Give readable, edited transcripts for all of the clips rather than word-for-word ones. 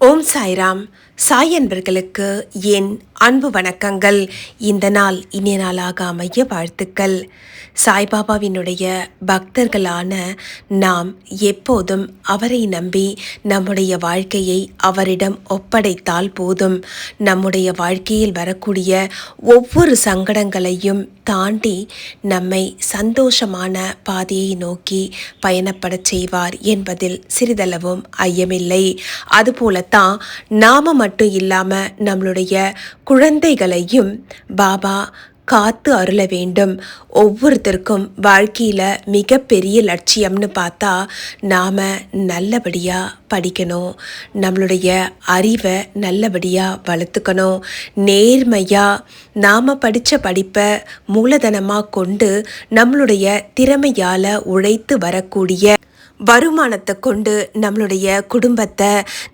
ஓம் சாய்ராம். சாய் அன்பர்களுக்கு என் அன்பு வணக்கங்கள். இந்த நாள் இனிய நாளாக அமைய வாழ்த்துக்கள். சாய்பாபாவினுடைய பக்தர்களான நாம் எப்போதும் அவரை நம்பி நம்முடைய வாழ்க்கையை அவரிடம் ஒப்படைத்தால் போதும். நம்முடைய வாழ்க்கையில் வரக்கூடிய ஒவ்வொரு சங்கடங்களையும் தாண்டி நம்மை சந்தோஷமான பாதையை நோக்கி பயணப்படச் செய்வார் என்பதில் சிறிதளவும் ஐயமில்லை. அதுபோலத்தான் நாம மட்டும் இல்லாமல் நம்மளுடைய குழந்தைகளையும் பாபா காத்து அருள வேண்டும். ஒவ்வொருத்தருக்கும் வாழ்க்கையில் மிகப்பெரிய லட்சியம்னு பார்த்தா நாம் நல்லபடியாக படிக்கணும், நம்மளுடைய அறிவை நல்லபடியாக வளர்த்துக்கணும், நேர்மையாக நாம் படித்த படிப்பை மூலதனமாக கொண்டு நம்மளுடைய திறமையால் உழைத்து வரக்கூடிய வருமானத்தை கொண்டு நம்மளுடைய குடும்பத்தை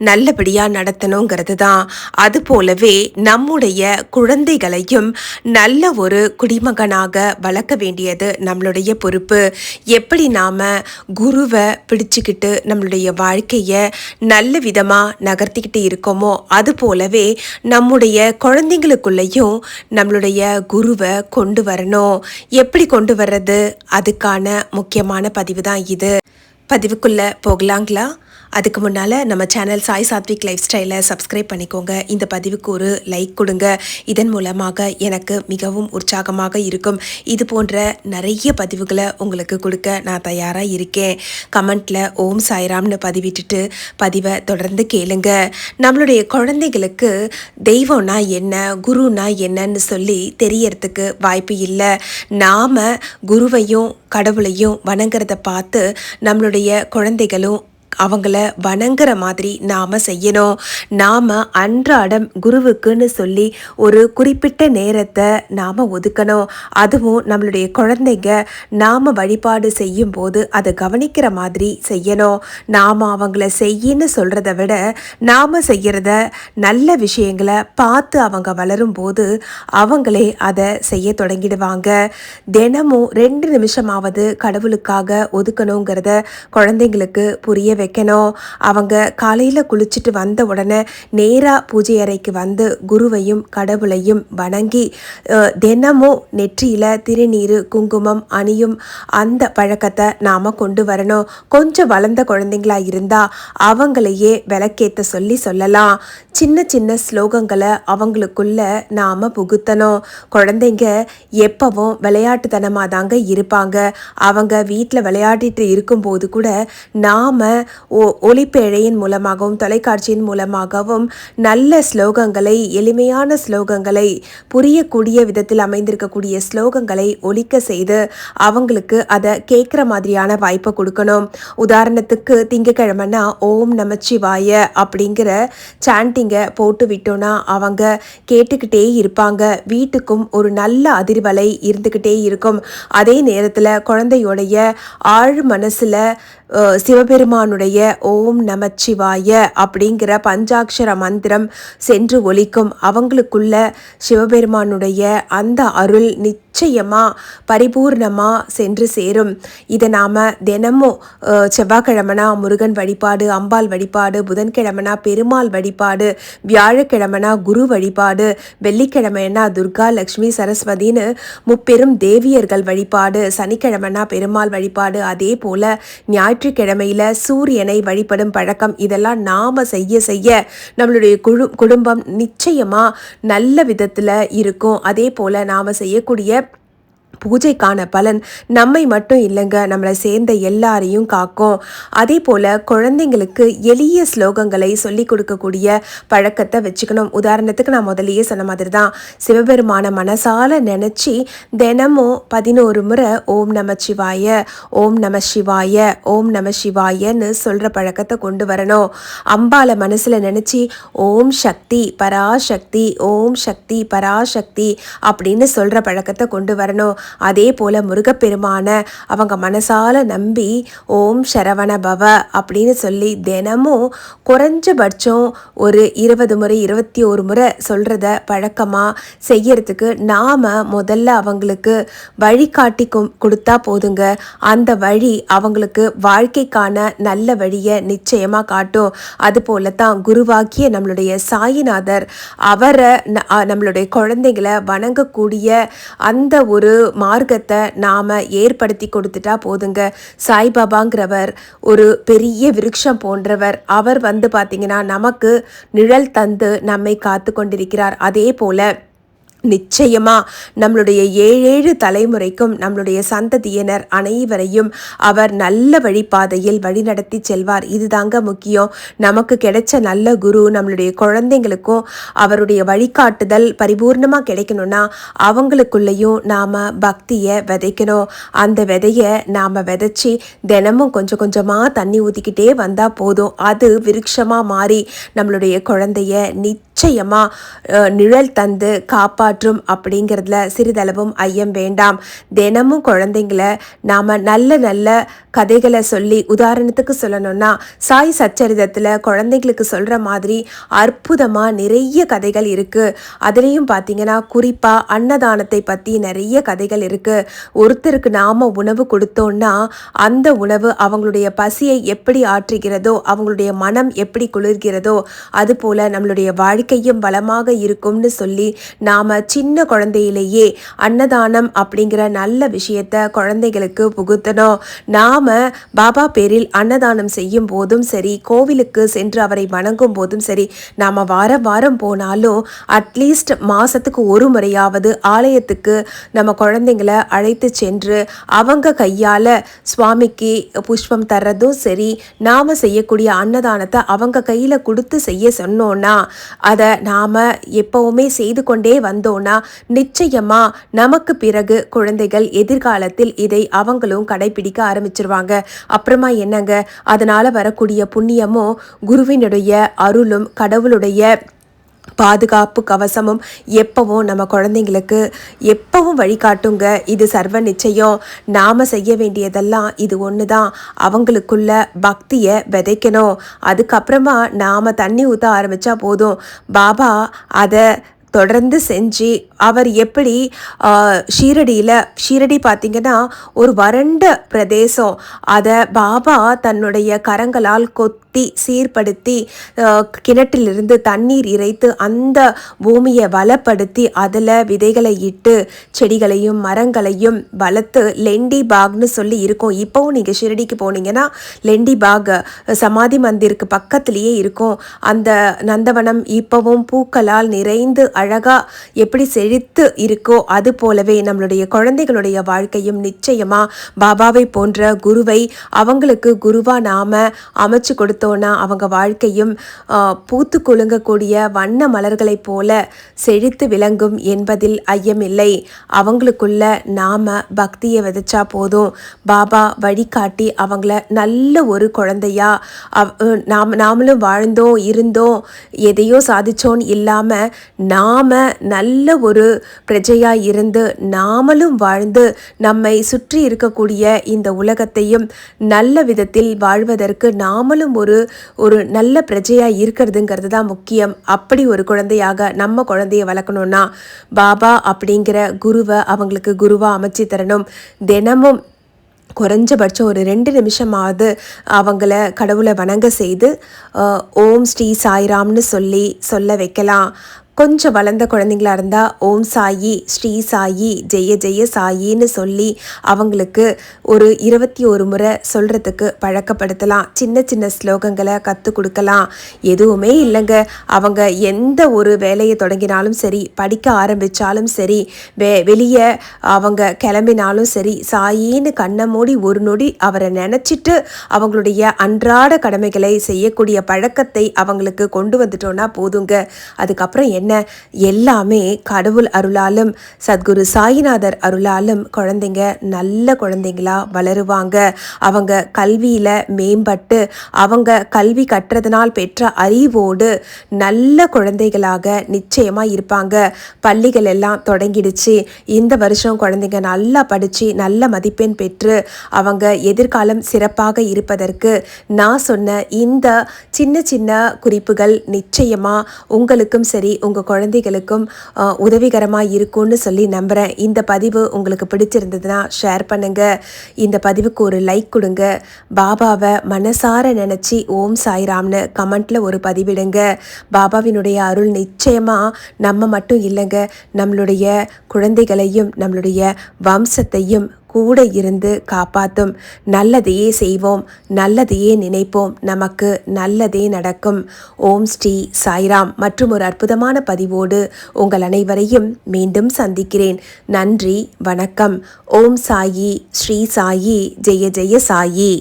நல்லபடியாக நடத்தணுங்கிறது தான். அதுபோலவே நம்முடைய குழந்தைகளையும் நல்ல ஒரு குடிமகனாக வளர்க்க வேண்டியது நம்மளுடைய பொறுப்பு. எப்படி நாம் குருவை பிடிச்சிக்கிட்டு நம்மளுடைய வாழ்க்கையை நல்ல விதமாக நகர்த்திக்கிட்டு இருக்கோமோ அதுபோலவே நம்முடைய குழந்தைங்களுக்குள்ளேயும் நம்மளுடைய குருவை கொண்டு வரணும். எப்படி கொண்டு வர்றது? அதுக்கான முக்கியமான பதிவு தான் இது. பதிவுக்குள்ளே போகலாங்களா? அதுக்கு முன்னால் நம்ம சேனல் சாய் சாத்விக் லைஃப் ஸ்டைலை சப்ஸ்கிரைப் பண்ணிக்கோங்க. இந்த பதிவுக்கு ஒரு லைக் கொடுங்க. இதன் மூலமாக எனக்கு மிகவும் உற்சாகமாக இருக்கும். இது போன்ற நிறைய பதிவுகளை உங்களுக்கு கொடுக்க நான் தயாராக இருக்கேன். கமெண்ட்டில் ஓம் சாய்ராம்னு பதிவிட்டுட்டு பதிவை தொடர்ந்து கேளுங்க. நம்மளுடைய குழந்தைகளுக்கு தெய்வம்னா என்ன, குருனா என்னன்னு சொல்லி தெரியறதுக்கு வாய்ப்பு இல்லை. நாம் குருவையும் கடவுளையும் வணங்குறத பார்த்து நம்மளுடைய குழந்தைகளும் அவங்கள வணங்குற மாதிரி நாம் செய்யணும். நாம் அன்றாடம் குருவுக்குன்னு சொல்லி ஒரு குறிப்பிட்ட நேரத்தை நாம் ஒதுக்கணும். அதுவும் நம்மளுடைய குழந்தைங்க நாம் வழிபாடு செய்யும் போது அதை கவனிக்கிற மாதிரி செய்யணும். நாம் அவங்கள செய்யின்னு சொல்கிறத விட நாம் செய்கிறத நல்ல விஷயங்களை பார்த்து அவங்க வளரும் போது அவங்களே அதை செய்ய தொடங்கிடுவாங்க. தினமும் 2 நிமிஷமாவது கடவுளுக்காக ஒதுக்கணுங்கிறத குழந்தைங்களுக்கு புரிய வைக்கணும். அவங்க காலையில் குளிச்சுட்டு வந்த உடனே நேராக பூஜை அறைக்கு வந்து குருவையும் கடவுளையும் வணங்கி தினமும் நெற்றியில் திருநீர் குங்குமம் அணியும் அந்த பழக்கத்தை நாம் கொண்டு வரணும். கொஞ்சம் வளர்ந்த குழந்தைங்களா இருந்தால் அவங்களையே விளக்கேற்ற சொல்லலாம். சின்ன சின்ன ஸ்லோகங்களை அவங்களுக்குள்ள நாம் புகுத்தணும். குழந்தைங்க எப்பவும் விளையாட்டுத்தனமாக தாங்க இருப்பாங்க. அவங்க வீட்டில் விளையாடிட்டு இருக்கும்போது கூட நாம் ஒளிப்பேழையின் மூலமாகவும் தொலைக்காட்சியின் மூலமாகவும் நல்ல ஸ்லோகங்களை, எளிமையான ஸ்லோகங்களை, புரியக்கூடிய விதத்தில் அமைந்திருக்கக்கூடிய ஸ்லோகங்களை ஒலிக்க செய்து அவங்களுக்கு அதை கேட்குற மாதிரியான வாய்ப்பை கொடுக்கணும். உதாரணத்துக்கு திங்கக்கிழமைனா ஓம் நமச்சிவாய அப்படிங்கிற சாண்டிங்கை போட்டு விட்டோன்னா அவங்க கேட்டுக்கிட்டே இருப்பாங்க. வீட்டுக்கும் ஒரு நல்ல அதிர்வலை இருந்துக்கிட்டே இருக்கும். அதே நேரத்தில் குழந்தையோடைய ஆழ் மனசில் சிவபெருமானுடைய ஓம் நமச்சிவாய அப்படிங்கிற பஞ்சாட்சர மந்திரம் சென்று ஒலிக்கும். அவங்களுக்குள்ள சிவபெருமானுடைய அந்த அருள் நிச்சயமாக பரிபூர்ணமாக சென்று சேரும். இதை நாம் தினமும் செவ்வாய்க்கிழமைனா முருகன் வழிபாடு, அம்பாள் வழிபாடு, புதன்கிழமைனா பெருமாள் வழிபாடு, வியாழக்கிழமைனா குரு வழிபாடு, வெள்ளிக்கிழமைனா துர்கா லக்ஷ்மி சரஸ்வதின்னு முப்பெரும் தேவியர்கள் வழிபாடு, சனிக்கிழமைனா பெருமாள் வழிபாடு, அதே போல் ஞாயிற்றுக்கிழமையில் சூரியனை வழிபடும் பழக்கம், இதெல்லாம் நாம் செய்ய நம்மளுடைய குடும்பம் நிச்சயமாக நல்ல விதத்தில் இருக்கும். அதே போல் நாம் செய்யக்கூடிய பூஜைக்கான பலன் நம்மை மட்டும் இல்லைங்க, நம்மளை சேர்ந்த எல்லாரையும் காக்கும். அதே போல் குழந்தைங்களுக்கு எளிய ஸ்லோகங்களை சொல்லிக் கொடுக்கக்கூடிய பழக்கத்தை வச்சுக்கணும். உதாரணத்துக்கு நான் முதலையே சொன்ன மாதிரி தான் சிவபெருமான மனசால நினச்சி தினமும் 11 முறை ஓம் நமச்சிவாய, ஓம் நம சிவாய, ஓம் நம சிவாயன்னு சொல்கிற பழக்கத்தை கொண்டு வரணும். அம்பாலை மனசில் நினச்சி ஓம் சக்தி பராசக்தி, ஓம் சக்தி பராசக்தி அப்படின்னு சொல்கிற பழக்கத்தை கொண்டு வரணும். அதே போல் முருகப்பெருமான அவங்க மனசால நம்பி ஓம் சரவண பவ அப்படின்னு சொல்லி தினமும் குறைஞ்சபட்சம் ஒரு 20 முறை 21 முறை சொல்கிறத பழக்கமாக செய்யறதுக்கு நாம் முதல்ல அவங்களுக்கு வழிகாட்டி கொடுத்தா போதுங்க. அந்த வழி அவங்களுக்கு வாழ்க்கைக்கான நல்ல வழியை நிச்சயமாக காட்டும். அதுபோல தான் குருவாக்கிய நம்மளுடைய சாயிநாதர் அவரை நம்மளுடைய குழந்தைகளை வணங்கக்கூடிய அந்த ஒரு மார்க்கத்தை நாம் ஏற்படுத்தி கொடுத்துட்டா போதுங்க. சாய்பாபாங்கிறவர் ஒரு பெரிய விருட்சம் போன்றவர். அவர் பார்த்திங்கன்னா நமக்கு நிழல் தந்து நம்மை காத்து கொண்டிருக்கிறார். அதே போல நிச்சயமா நம்மளுடைய 7 தலைமுறைக்கும் நம்மளுடைய சந்ததியினர் அனைவரையும் அவர் நல்ல வழிபாதையில் வழிநடத்தி செல்வார். இதுதாங்க முக்கியம். நமக்கு கிடைச்ச நல்ல குரு நம்மளுடைய குழந்தைங்களுக்கும் அவருடைய வழிகாட்டுதல் பரிபூர்ணமாக கிடைக்கணும்னா அவங்களுக்குள்ளேயும் நாம் பக்தியை விதைக்கணும். அந்த விதையை நாம் விதைச்சி தினமும் கொஞ்சம் கொஞ்சமாக தண்ணி ஊற்றிக்கிட்டே வந்தால் போதும். அது விருட்சமாக மாறி நம்மளுடைய குழந்தைய நிச்சயமாக நிழல் தந்து காப்பாற்றும் அப்படிங்கிறதுல சிறிதளவும் ஐயம் வேண்டாம். தினமும் குழந்தைங்களை நாம் நல்ல நல்ல கதைகளை சொல்லி, உதாரணத்துக்கு சொல்லணும்னா சாய் சச்சரிதத்தில் குழந்தைங்களுக்கு சொல்கிற மாதிரி அற்புதமாக நிறைய கதைகள் இருக்குது. அதுலேயும் பார்த்திங்கன்னா குறிப்பாக அன்னதானத்தை பற்றி நிறைய கதைகள் இருக்குது. ஒருத்தருக்கு நாம் உணவு கொடுத்தோன்னா அந்த உணவு அவங்களுடைய பசியை எப்படி ஆற்றுகிறதோ, அவங்களுடைய மனம் எப்படி குளிர்கிறதோ, அதுபோல் நம்மளுடைய வாழ்க்கையும் பலமாக இருக்கும்னு சொல்லி நாம் சின்ன குழந்தையிலேயே அன்னதானம் அப்படிங்கிற நல்ல விஷயத்தை குழந்தைகளுக்கு புகுத்தணும். நாம் பாபா பேரில் அன்னதானம் செய்யும் போதும் சரி, கோவிலுக்கு சென்று அவரை வணங்கும் போதும் சரி, நாம் வாரம் வாரம் போனாலும் அட்லீஸ்ட் மாதத்துக்கு ஒரு முறையாவது ஆலயத்துக்கு நம்ம குழந்தைங்களை அழைத்து சென்று அவங்க கையால் சுவாமிக்கு புஷ்பம் தர்றதும் சரி, நாம் செய்யக்கூடிய அன்னதானத்தை அவங்க கையில் கொடுத்து செய்ய சொன்னோன்னா அதை நாம் எப்பவுமே செய்து கொண்டே வந்தோன்னா நிச்சயமாக நமக்கு பிறகு குழந்தைகள் எதிர்காலத்தில் இதை அவங்களும் கடைபிடிக்க ஆரம்பிச்சிருவாங்க. அப்புறமா என்னங்க, அதனால் வரக்கூடிய புண்ணியமும் குருவினுடைய அருளும் கடவுளுடைய பாதுகாப்பு கவசமும் எப்பவும் நம்ம குழந்தைங்களுக்கு எப்பவும் வழிகாட்டுங்க. இது சர்வ நிச்சயம். நாம் செய்ய வேண்டியதெல்லாம் இது ஒன்று தான். அவங்களுக்குள்ள பக்தியை விதைக்கணும். அதுக்கப்புறமா நாம் தண்ணி ஊற்ற ஆரம்பித்தா போதும். பாபா அதை தொடர்ந்து செஞ்சு அவர் எப்படி ஷீரடி பார்த்திங்கன்னா ஒரு வறண்ட பிரதேசம், அதை பாபா தன்னுடைய கரங்களால் கொத்தி சீர்படுத்தி கிணற்றிலிருந்து தண்ணீர் இறைத்து அந்த பூமியை வளப்படுத்தி அதில் விதைகளை இட்டு செடிகளையும் மரங்களையும் வளர்த்து லெண்டி பாக்னு சொல்லி இருக்கும். இப்போவும் நீங்கள் ஷிரடிக்கு போனீங்கன்னா லெண்டி பாக் சமாதி மந்திருக்கு பக்கத்துலேயே இருக்கும். அந்த நந்தவனம் இப்போவும் பூக்களால் நிறைந்து அழகா எப்படி செழித்து இருக்கோ அது போலவே நம்மளுடைய குழந்தைகளுடைய வாழ்க்கையும் நிச்சயமா பாபாவை போன்ற குருவை அவங்களுக்கு குருவா நாம அமைச்சு கொடுத்தோன்னா அவங்க வாழ்க்கையும் பூத்து குலுங்கக்கூடிய வண்ண மலர்களைப் போல செழித்து விளங்கும் என்பதில் ஐயமில்லை. அவங்களுக்குள்ள நாம பக்தியை விதைச்சா போதும். பாபா வழிகாட்டி அவங்கள நல்ல ஒரு குழந்தையா நாமளும் வாழ்ந்தோம் இருந்தோம் எதையோ சாதிச்சோன்னு இல்லாமல் நாம நல்ல ஒரு பிரஜையாக இருந்து நாமளும் வாழ்ந்து நம்மை சுற்றி இருக்கக்கூடிய இந்த உலகத்தையும் நல்ல விதத்தில் வாழ்வதற்கு நாமளும் ஒரு நல்ல பிரஜையாக இருக்கிறதுங்கிறது தான் முக்கியம். அப்படி ஒரு குழந்தையாக நம்ம குழந்தைய வளர்க்கணும்னா பாபா அப்படிங்கிற குருவை அவங்களுக்கு குருவாக அமைச்சு தரணும். தினமும் குறைஞ்சபட்சம் ஒரு 2 நிமிஷமாவது அவங்கள கடவுளை வணங்க செய்து ஓம் ஸ்ரீ சாய்ராம்னு சொல்ல வைக்கலாம். கொஞ்சம் வளர்ந்த குழந்தைங்களா இருந்தால் ஓம் சாயி ஸ்ரீ சாயி ஜெய ஜெய சாயின்னு சொல்லி அவங்களுக்கு ஒரு 21 முறை சொல்கிறதுக்கு பழக்கப்படுத்தலாம். சின்ன சின்ன ஸ்லோகங்களை கற்றுக் கொடுக்கலாம். எதுவுமே இல்லைங்க, அவங்க எந்த ஒரு வேலையை தொடங்கினாலும் சரி, படிக்க ஆரம்பித்தாலும் சரி, வெளியே அவங்க கிளம்பினாலும் சரி, சாயின்னு கண்ணை மூடி ஒரு நொடி அவரை நினச்சிட்டு அவங்களுடைய அன்றாட கடமைகளை செய்யக்கூடிய பழக்கத்தை அவங்களுக்கு கொண்டு வந்துட்டோன்னா போதுங்க. அதுக்கப்புறம் என்ன, எல்லாமே கடவுள் அருளாலும் சத்குரு சாயிநாதர் அருளாலும் குழந்தைங்க நல்ல குழந்தைங்களா வளருவாங்க. அவங்க கல்வியில் மேம்பட்டு அவங்க கல்வி கற்றதனால் பெற்ற அறிவோடு நல்ல குழந்தைகளாக நிச்சயமாக இருப்பாங்க. பள்ளிகள் எல்லாம் தொடங்கிடுச்சு. இந்த வருஷம் குழந்தைங்க நல்லா படித்து நல்ல மதிப்பெண் பெற்று அவங்க எதிர்காலம் சிறப்பாக இருப்பதற்கு நான் சொன்ன இந்த சின்ன சின்ன குறிப்புகள் நிச்சயமாக உங்களுக்கும் சரி உங்கள் குழந்தைகளுக்கும் உதவிகரமாக இருக்கும்னு சொல்லி நம்புகிறேன். இந்த பதிவு உங்களுக்கு பிடிச்சிருந்ததுன்னா ஷேர் பண்ணுங்கள். இந்த பதிவுக்கு ஒரு லைக் கொடுங்க. பாபாவை மனசார நினச்சி ஓம் சாய்ராம்னு கமெண்ட்டில் ஒரு பதிவிடுங்க. பாபாவினுடைய அருள் நிச்சயமாக நம்ம மட்டும் இல்லைங்க, நம்மளுடைய குழந்தைகளையும் நம்மளுடைய வம்சத்தையும் கூட இருந்து காப்பாற்றும். நல்லதையே செய்வோம், நல்லதையே நினைப்போம், நமக்கு நல்லதே நடக்கும். ஓம் ஸ்ரீ சாய்ராம். மற்றும் ஒரு அற்புதமான பதிவோடு உங்கள் அனைவரையும் மீண்டும் சந்திக்கிறேன். நன்றி, வணக்கம். ஓம் சாயி, ஸ்ரீ சாயி, ஜெய ஜெய சாயி.